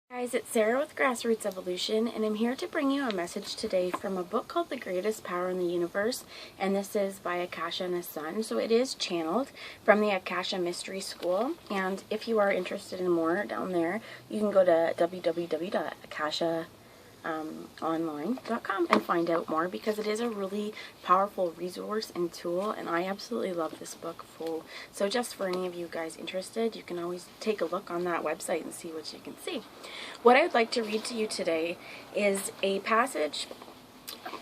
Guys, it's Sarah with Grassroots Evolution, and I'm here to bring you a message today from a book called The Greatest Power in the Universe, and this is by Akasha and Asun. So it is channeled from the Akasha Mystery School, and if you are interested in more down there, you can go to www.akashaonline.com and find out more, because it is a really powerful resource and tool, and I absolutely love this book full. So just for any of you guys interested, you can always take a look on that website and see what you can see. What I'd like to read to you today is a passage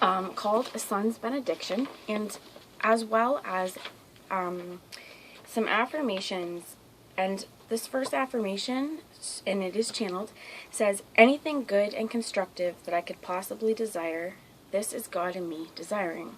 called A Son's Benediction, and as well as some affirmations. And this first affirmation, and it is channeled, says, "Anything good and constructive that I could possibly desire, this is God in me desiring."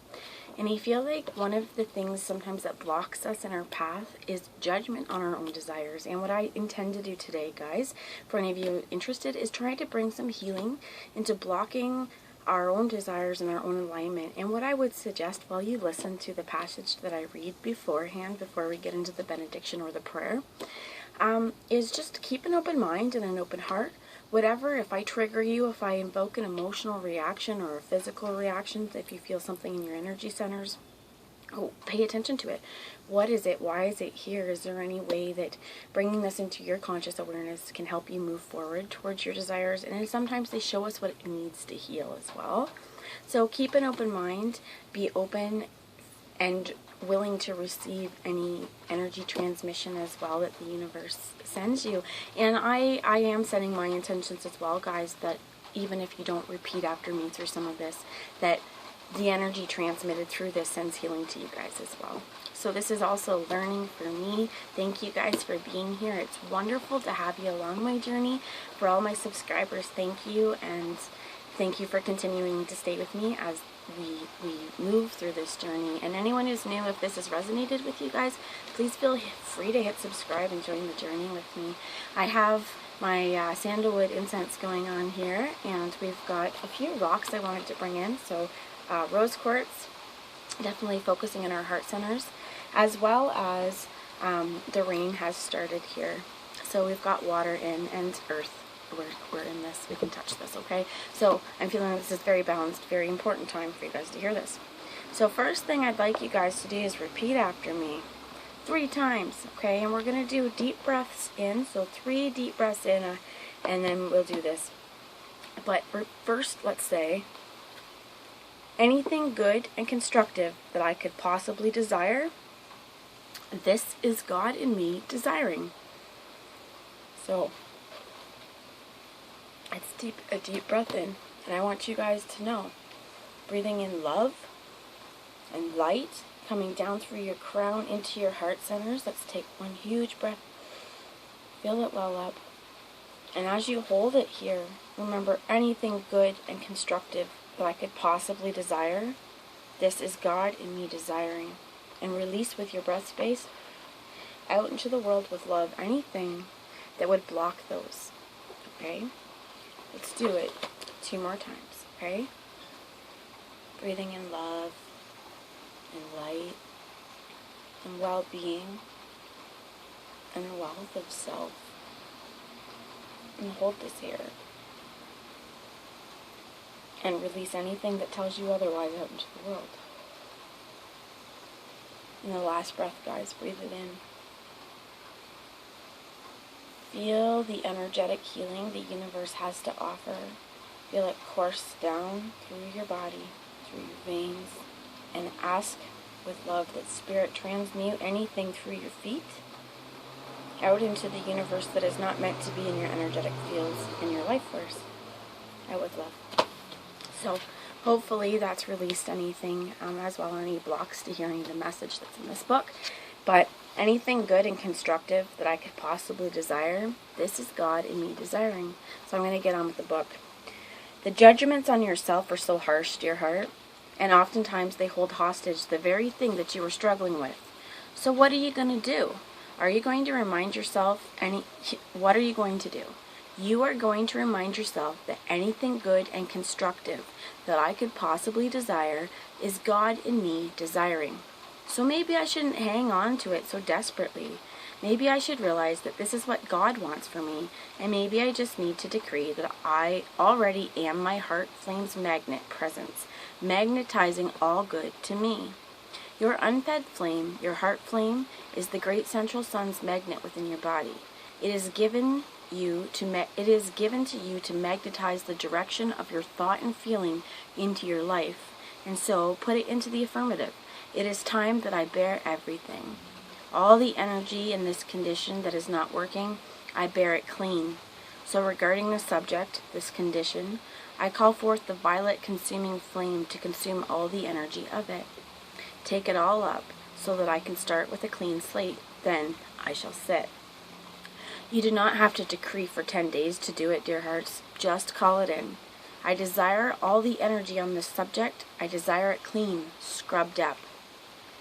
And I feel like one of the things sometimes that blocks us in our path is judgment on our own desires. And what I intend to do today, guys, for any of you interested, is try to bring some healing into blocking our own desires and our own alignment. And what I would suggest while you listen to the passage that I read beforehand, before we get into the benediction or the prayer, is just to keep an open mind and an open heart. Whatever, if I trigger you, if I invoke an emotional reaction or a physical reaction, if you feel something in your energy centers, pay attention to it. What is it? Why is it here? Is there any way that bringing this into your conscious awareness can help you move forward towards your desires? And sometimes they show us what it needs to heal as well. So keep an open mind, be open and willing to receive any energy transmission as well that the universe sends you. And I am setting my intentions as well, guys, that even if you don't repeat after me through some of this, that the energy transmitted through this sends healing to you guys as well. So this is also learning for me. Thank you guys for being here. It's wonderful to have you along my journey. For all my subscribers, thank you, and thank you for continuing to stay with me as we move through this journey. And anyone who's new, if this has resonated with you guys, please feel free to hit subscribe and join the journey with me. I have my sandalwood incense going on here, and we've got a few rocks I wanted to bring in. So rose quartz, definitely focusing in our heart centers, as well as the rain has started here. So we've got water in and earth. We're in this. We can touch this, okay? So I'm feeling this is very balanced, very important time for you guys to hear this. So first thing I'd like you guys to do is repeat after me 3 times, okay? And we're going to do deep breaths in. So 3 deep breaths in, and then we'll do this. But first, let's say, anything good and constructive that I could possibly desire, this is God in me desiring. So it's a deep breath in, and I want you guys to know, breathing in love and light coming down through your crown into your heart centers. Let's take one huge breath. Feel it well up. And as you hold it here, remember, anything good and constructive that I could possibly desire, this is God in me desiring. And release with your breath space out into the world with love anything that would block those. Okay? Let's do it 2 more times, okay? Breathing in love and light and well-being and a wealth of self. And hold this here. And release anything that tells you otherwise out into the world. And the last breath, guys, breathe it in. Feel the energetic healing the universe has to offer. Feel it course down through your body, through your veins, and ask with love that Spirit transmute anything through your feet out into the universe that is not meant to be in your energetic fields in your life force. Out with love. So hopefully that's released anything as well, any blocks to hearing the message that's in this book. But anything good and constructive that I could possibly desire, this is God in me desiring. So I'm going to get on with the book. The judgments on yourself are so harsh, dear heart, and oftentimes they hold hostage the very thing that you were struggling with. So what are you going to do? Are you going to remind yourself what are you going to do? You are going to remind yourself that anything good and constructive that I could possibly desire is God in me desiring. So maybe I shouldn't hang on to it so desperately. Maybe I should realize that this is what God wants for me, and maybe I just need to decree that I already am my heart flame's magnet presence, magnetizing all good to me. Your unfed flame, your heart flame, is the great central sun's magnet within your body. It is given to you to magnetize the direction of your thought and feeling into your life, and so put it into the affirmative. It is time that I bear everything. All the energy in this condition that is not working, I bear it clean. So regarding the subject, this condition, I call forth the violet consuming flame to consume all the energy of it. Take it all up, so that I can start with a clean slate. Then I shall sit. You do not have to decree for 10 days to do it, dear hearts. Just call it in. I desire all the energy on this subject. I desire it clean, scrubbed up.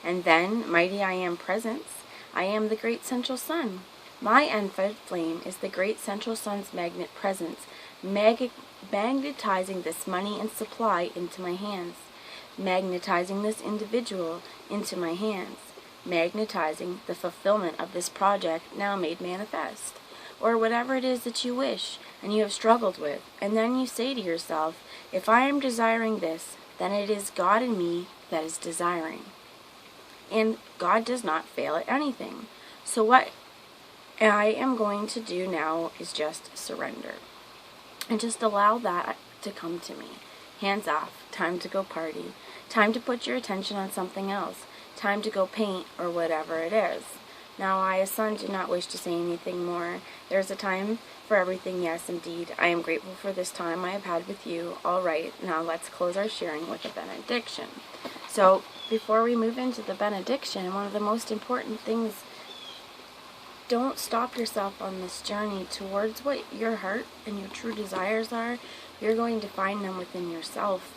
And then, mighty I am presence, I am the great central sun. My unfed flame is the great central sun's magnet presence, magnetizing this money and supply into my hands, magnetizing this individual into my hands, magnetizing the fulfillment of this project now made manifest, or whatever it is that you wish and you have struggled with. And then you say to yourself, if I am desiring this, then it is God in me that is desiring. And God does not fail at anything. So what I am going to do now is just surrender. And just allow that to come to me. Hands off. Time to go party. Time to put your attention on something else. Time to go paint or whatever it is. Now I, Asun, do not wish to say anything more. There is a time for everything, yes, indeed. I am grateful for this time I have had with you. All right, now let's close our sharing with a benediction. So, before we move into the benediction, one of the most important things, don't stop yourself on this journey towards what your heart and your true desires are. You're going to find them within yourself.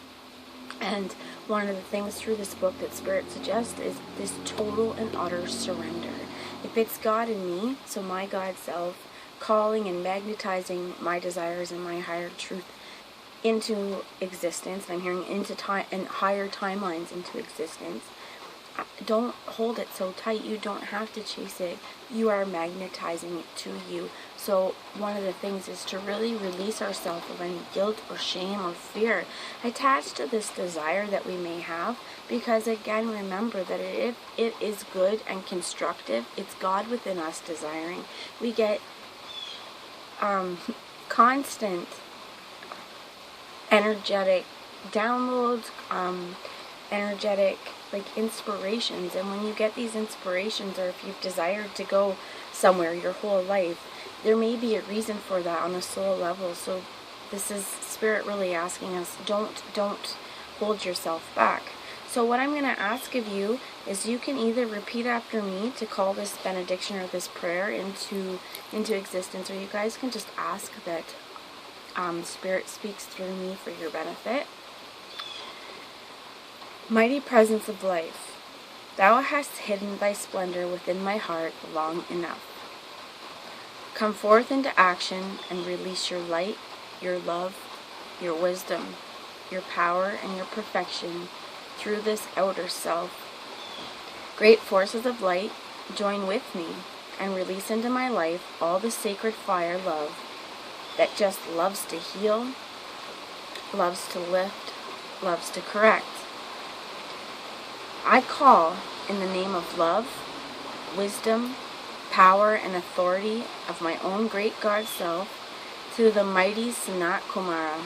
And one of the things through this book that Spirit suggests is this total and utter surrender. If it's God in me, so my God self, calling and magnetizing my desires and my higher truth into existence, and I'm hearing into time and higher timelines into existence, don't hold it so tight. You don't have to chase it. You are magnetizing it to you. So one of the things is to really release ourselves of any guilt or shame or fear attached to this desire that we may have, because again, remember that if it is good and constructive, it's God within us desiring. We get constant energetic downloads, energetic inspirations, and when you get these inspirations, or if you've desired to go somewhere your whole life, there may be a reason for that on a soul level. So this is Spirit really asking us, don't hold yourself back. So what I'm going to ask of you is you can either repeat after me to call this benediction or this prayer into existence, or you guys can just ask that Spirit speaks through me for your benefit. Mighty presence of life, thou hast hidden thy splendor within my heart long enough. Come forth into action and release your light, your love, your wisdom, your power, and your perfection through this outer self. Great forces of light, join with me and release into my life all the sacred fire love that just loves to heal, loves to lift, loves to correct. I call in the name of love, wisdom, power, and authority of my own great God self to the mighty Sunat Kumara.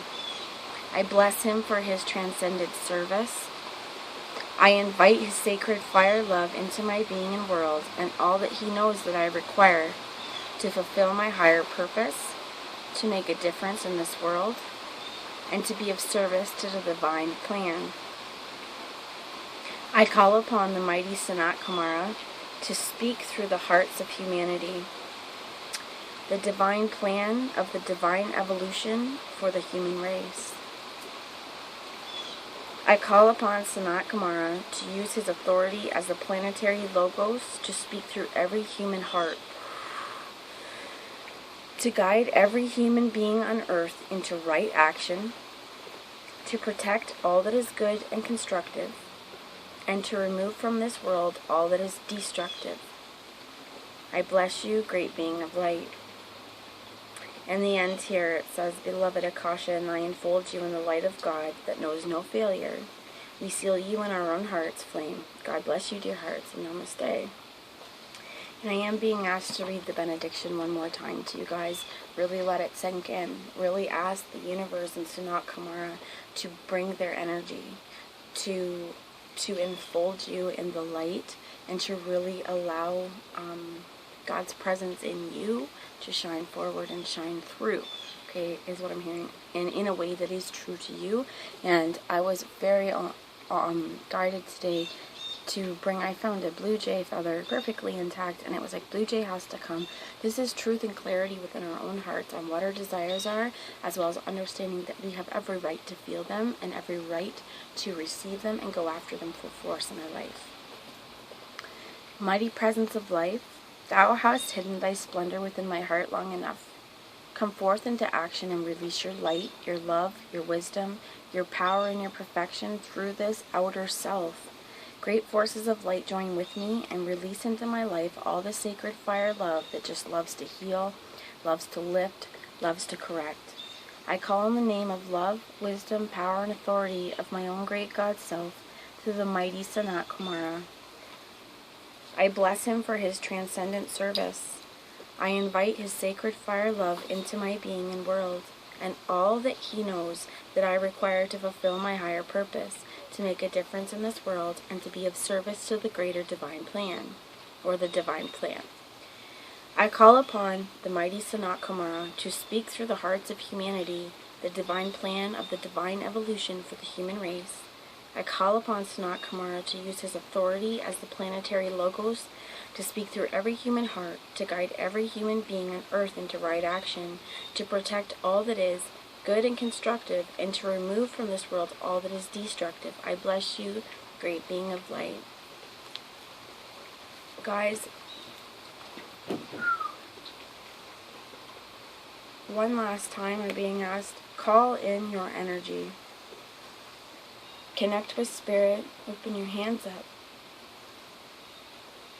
I bless him for his transcendent service. I invite his sacred fire love into my being and world, and all that he knows that I require to fulfill my higher purpose, to make a difference in this world, and to be of service to the divine plan. I call upon the mighty Sunat Kumara to speak through the hearts of humanity, the divine plan of the divine evolution for the human race. I call upon Sunat Kumara to use his authority as the planetary logos to speak through every human heart, to guide every human being on earth into right action, to protect all that is good and constructive, and to remove from this world all that is destructive. I bless you, great being of light. In the end here it says, Beloved Akasha and I enfold you in the light of God that knows no failure. We seal you in our own heart's flame. God bless you, dear hearts, and namaste. And I am being asked to read the benediction one more time to you guys. Really let it sink in. Really ask the universe and Sunat Kumara to bring their energy, to enfold you in the light, and to really allow God's presence in you to shine forward and shine through. Okay, is what I'm hearing. And in a way that is true to you. And I was very guided today to bring, I found a blue jay feather perfectly intact, and it was like, blue jay has to come. This is truth and clarity within our own hearts on what our desires are, as well as understanding that we have every right to feel them and every right to receive them and go after them full force in our life. Mighty presence of life, thou hast hidden thy splendor within my heart long enough. Come forth into action and release your light, your love, your wisdom, your power, and your perfection through this outer self. Great forces of light join with me and release into my life all the sacred fire love that just loves to heal, loves to lift, loves to correct. I call on the name of love, wisdom, power, and authority of my own great God self through the mighty Sunat Kumara. I bless him for his transcendent service. I invite his sacred fire love into my being and world, and all that he knows that I require to fulfill my higher purpose, to make a difference in this world, and to be of service to the greater divine plan, or the divine plan. I call upon the mighty Sunat Kumara to speak through the hearts of humanity the divine plan of the divine evolution for the human race. I call upon Sunat Kumara to use his authority as the planetary logos to speak through every human heart, to guide every human being on earth into right action, to protect all that is good and constructive, and to remove from this world all that is destructive. I bless you, great being of light. Guys, one last time I'm being asked, call in your energy. Connect with spirit, open your hands up.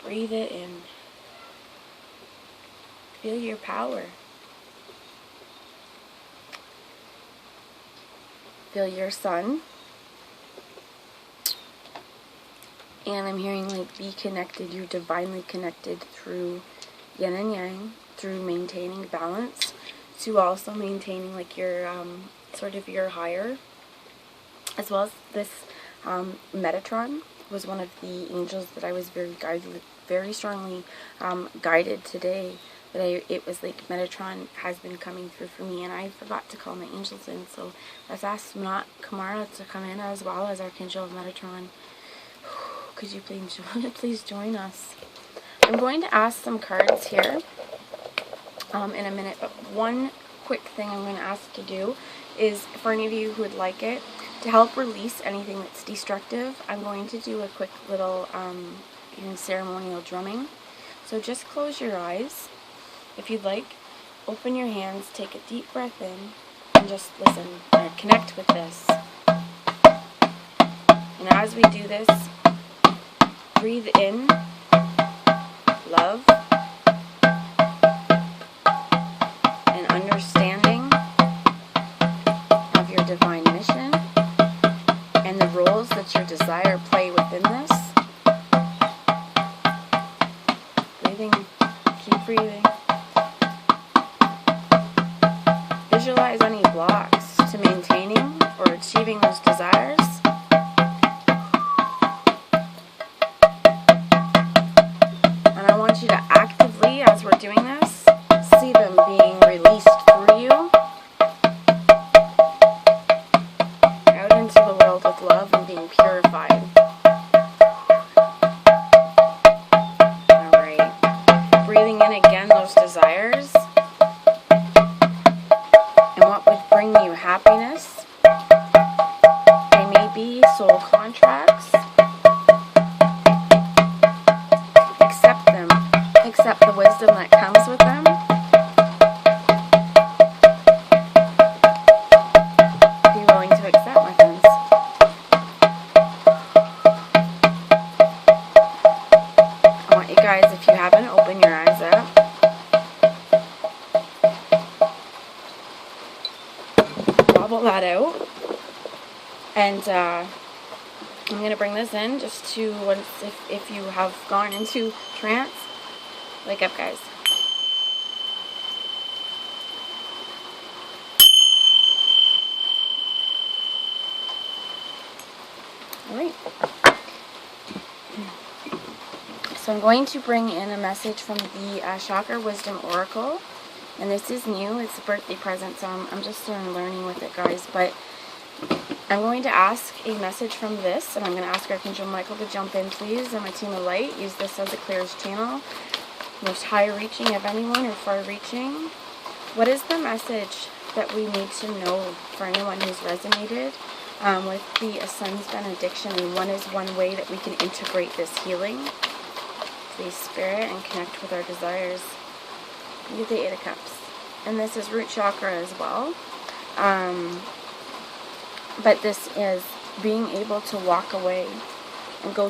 Breathe it in. Feel your power. Feel your sun. And I'm hearing like be connected. You're divinely connected through yin and yang, through maintaining balance, to also maintaining like your sort of your higher, as well as this Metatron was one of the angels that I was very strongly guided today. But it was like Metatron has been coming through for me, and I forgot to call my angels in, so let's ask Sunat Kumara to come in as well as Archangel of Metatron. Could you please join us? I'm going to ask some cards here in a minute, but one quick thing I'm going to ask to do is, for any of you who would like it, to help release anything that's destructive, I'm going to do a quick little ceremonial drumming. So just close your eyes. If you'd like, open your hands, take a deep breath in, and just listen, connect with this. And as we do this, breathe in love and understanding of your divine mission and the roles that your desire play within this. Breathing, keep breathing. Visualize any blocks to maintaining or achieving those desires. And I want you to actively, as we're doing this, see them being released through you out into the world with love and being purified. Alright. Breathing in again those desires. Bring you happiness. They may be soul contracts. Accept them. Accept the wisdom that comes with them. Be willing to accept, my friends. I want you guys, if you haven't, open your eyes up. bubble that out. And I'm going to bring this in just to, if you have gone into trance, wake up, guys. Alright. So I'm going to bring in a message from the Chakra Wisdom Oracle. And this is new. It's a birthday present, so I'm just learning with it, guys. But I'm going to ask a message from this, and I'm going to ask Archangel Michael to jump in, please, and my team of light. Use this as a clearest channel. Most high-reaching of anyone, or far-reaching. What is the message that we need to know for anyone who's resonated with the Asun's Benediction? And one way that we can integrate this healing, the Spirit, and connect with our desires. You get the Eight of Cups. And this is root chakra as well. But this is being able to walk away and go